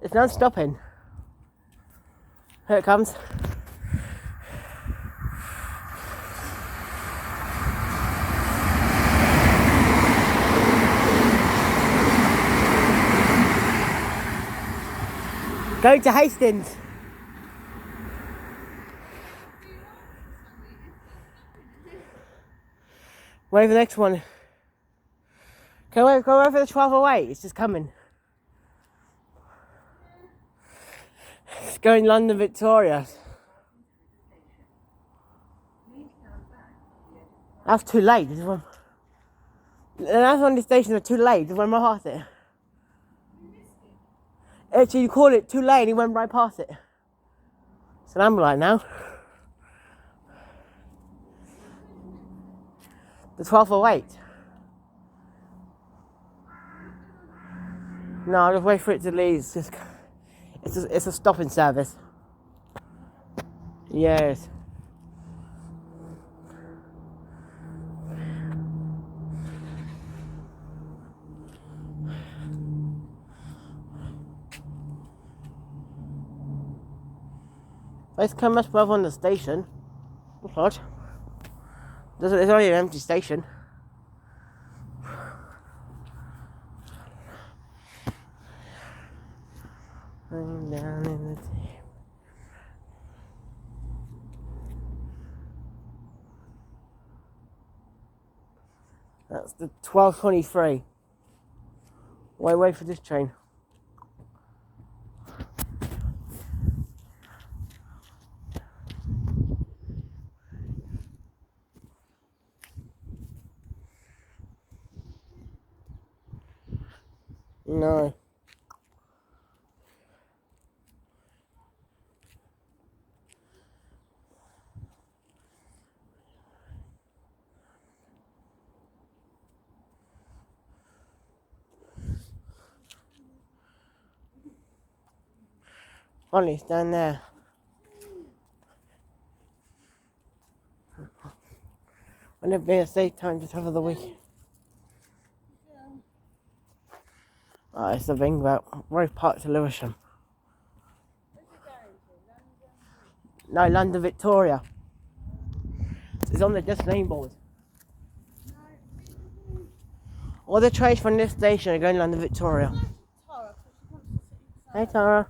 It's not stopping. Here it comes. Going to Hastings. Wait for the next one. Go wait for the 12:08. It's just coming. It's going London Victoria. That's too late. And that's on the station. Are too late. It went right past it. Actually, you called it too late, and he went right past it. So I'm like now. The 12:08. No, I'll just wait for it to leave. It's a stopping service. Yes. It's come much above on the station. That's odd. There's only an empty station. I'm down in the deep. That's the 12:23. Wait for this train. No. Only it's down there. Wouldn't it be a safe time just over the week? Oh, it's the thing about Road Park to Lewisham. No, London Victoria. It's on the destination board. All the trains from this station are going to London Victoria. Hey Tara.